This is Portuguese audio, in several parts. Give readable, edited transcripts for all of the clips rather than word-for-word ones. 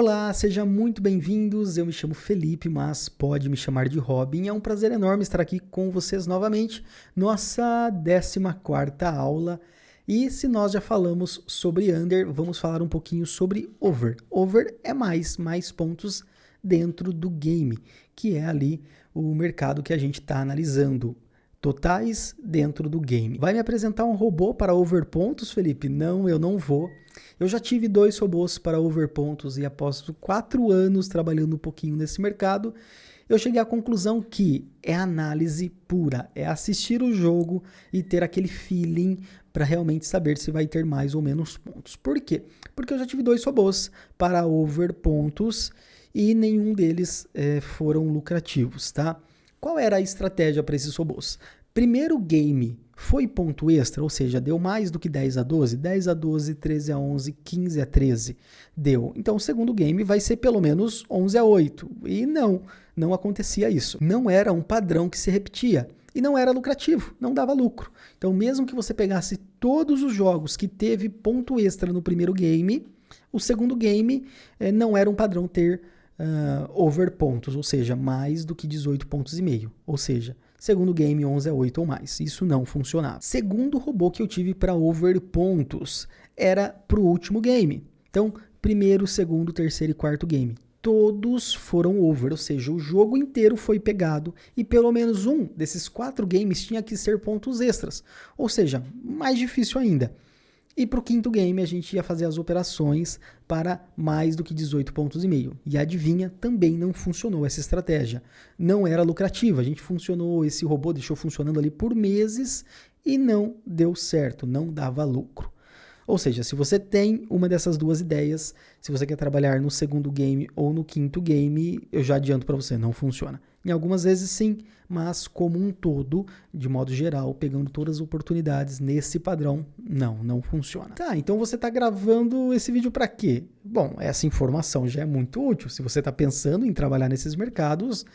Olá, sejam muito bem-vindos. Eu me chamo Felipe, mas pode me chamar de Robin. É um prazer enorme estar aqui com vocês novamente, nossa 14ª aula. E se nós já falamos sobre under, vamos falar um pouquinho sobre over. Over é mais pontos dentro do game, que é ali o mercado que a gente está analisando. Totais dentro do game. Vai me apresentar um robô para over pontos, Felipe? Não, eu não vou. Eu já tive 2 robôs para over pontos e após 4 anos trabalhando um pouquinho nesse mercado, eu cheguei à conclusão que é análise pura, é assistir o jogo e ter aquele feeling para realmente saber se vai ter mais ou menos pontos. Por quê? Porque eu já tive 2 robôs para over pontos e nenhum deles foram lucrativos, tá? Qual era a estratégia para esses robôs? Primeiro game foi ponto extra, ou seja, deu mais do que 10 a 12, 10 a 12, 13 a 11, 15 a 13, deu. Então o segundo game vai ser pelo menos 11 a 8. E não acontecia isso. Não era um padrão que se repetia. E não era lucrativo, não dava lucro. Então mesmo que você pegasse todos os jogos que teve ponto extra no primeiro game, o segundo game não era um padrão ter over pontos, ou seja, mais do que 18 pontos e meio, ou seja, segundo game 11 a 8 ou mais, isso não funcionava. Segundo robô que eu tive para over pontos era para o último game, então primeiro, segundo, terceiro e quarto game, todos foram over, ou seja, o jogo inteiro foi pegado e pelo menos um desses 4 games tinha que ser pontos extras, ou seja, mais difícil ainda. E para o quinto game a gente ia fazer as operações para mais do que 18 pontos e meio. E adivinha, também não funcionou essa estratégia. Não era lucrativa, a gente esse robô deixou funcionando ali por meses e não deu certo, não dava lucro. Ou seja, se você tem uma dessas duas ideias, se você quer trabalhar no segundo game ou no quinto game, eu já adianto para você, não funciona. Em algumas vezes sim, mas como um todo, de modo geral, pegando todas as oportunidades nesse padrão, não funciona. Tá, então você está gravando esse vídeo para quê? Bom, essa informação já é muito útil. Se você está pensando em trabalhar nesses mercados,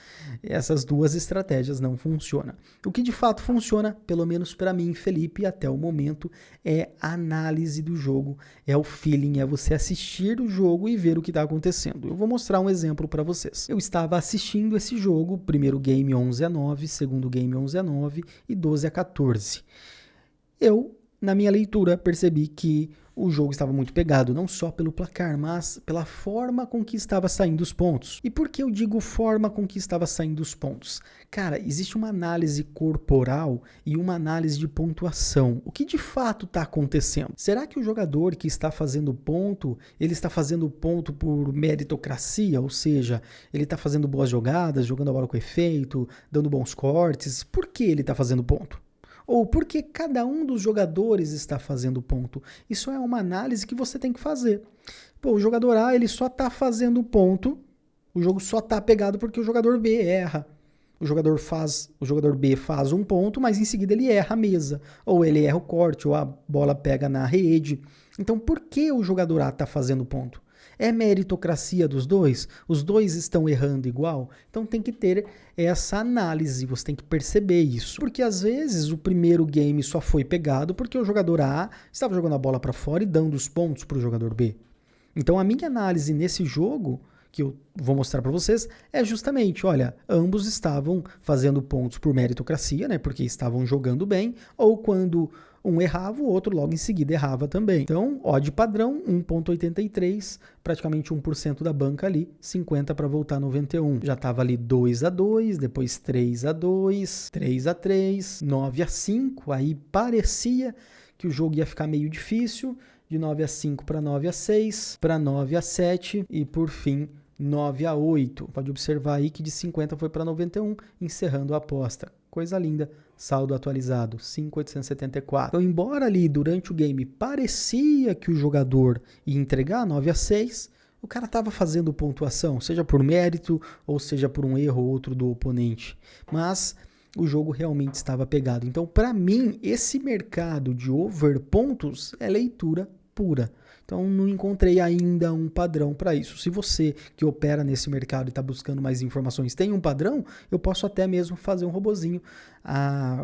essas duas estratégias não funcionam. O que de fato funciona, pelo menos para mim, Felipe, até o momento, é a análise do jogo, é o feeling, é você assistir o jogo e ver o que está acontecendo. Eu vou mostrar um exemplo para vocês. Eu estava assistindo esse jogo, primeiro game 11 a 9, segundo game 11 a 9 e 12 a 14. Eu, na minha leitura, percebi que o jogo estava muito pegado, não só pelo placar, mas pela forma com que estava saindo os pontos. E por que eu digo forma com que estava saindo os pontos? Cara, existe uma análise corporal e uma análise de pontuação. O que de fato está acontecendo? Será que o jogador que está fazendo ponto, ele está fazendo ponto por meritocracia? Ou seja, ele está fazendo boas jogadas, jogando a bola com efeito, dando bons cortes? Por que ele está fazendo ponto? Ou porque cada um dos jogadores está fazendo ponto. Isso é uma análise que você tem que fazer. Pô, o jogador A ele só está fazendo ponto, o jogo só está pegado porque o jogador B erra. O jogador B faz um ponto, mas em seguida ele erra a mesa. Ou ele erra o corte, ou a bola pega na rede. Então por que o jogador A está fazendo ponto? É meritocracia dos dois? Os dois estão errando igual? Então tem que ter essa análise, você tem que perceber isso. Porque às vezes o primeiro game só foi pegado porque o jogador A estava jogando a bola para fora e dando os pontos para o jogador B. Então a minha análise nesse jogo, que eu vou mostrar para vocês, é justamente, olha, ambos estavam fazendo pontos por meritocracia, né, porque estavam jogando bem, ou quando um errava, o outro logo em seguida errava também. Então, odd padrão, 1,83, praticamente 1% da banca ali, 50 para voltar 91. Já estava ali 2 a 2, depois 3 a 2, 3 a 3, 9 a 5, aí parecia que o jogo ia ficar meio difícil, de 9 a 5 para 9 a 6, para 9 a 7 e por fim 9 a 8. Pode observar aí que de 50 foi para 91, encerrando a aposta. Coisa linda, saldo atualizado, 5.874. Então, embora ali durante o game parecia que o jogador ia entregar 9 a 6, o cara estava fazendo pontuação, seja por mérito ou seja por um erro ou outro do oponente. Mas o jogo realmente estava pegado. Então, para mim, esse mercado de over pontos é leitura pura. Então não encontrei ainda um padrão para isso. Se você que opera nesse mercado e está buscando mais informações tem um padrão, eu posso até mesmo fazer um robozinho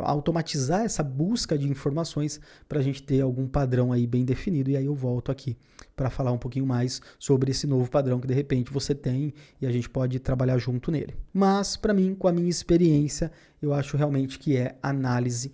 automatizar essa busca de informações para a gente ter algum padrão aí bem definido. E aí eu volto aqui para falar um pouquinho mais sobre esse novo padrão que de repente você tem e a gente pode trabalhar junto nele. Mas para mim, com a minha experiência, eu acho realmente que é análise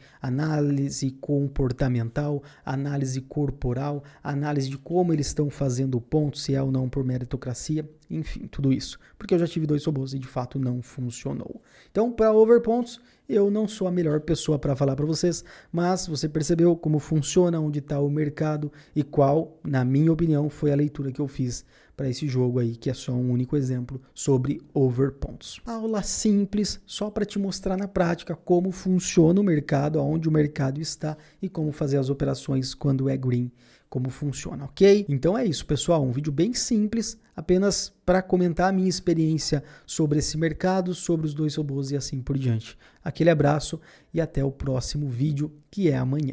comportamental, análise corporal, análise de como eles estão fazendo o ponto, se é ou não por meritocracia, enfim, tudo isso. Porque eu já tive 2 robôs e de fato não funcionou. Então, para overpontos, eu não sou a melhor pessoa para falar para vocês, mas você percebeu como funciona, onde está o mercado e qual, na minha opinião, foi a leitura que eu fiz para esse jogo aí, que é só um único exemplo sobre overpontos. Aula simples, só para te mostrar na prática como funciona o mercado, aonde o mercado está e como fazer as operações quando é green, como funciona, ok? Então é isso, pessoal, um vídeo bem simples, apenas para comentar a minha experiência sobre esse mercado, sobre os 2 robôs e assim por diante. Aquele abraço e até o próximo vídeo, que é amanhã.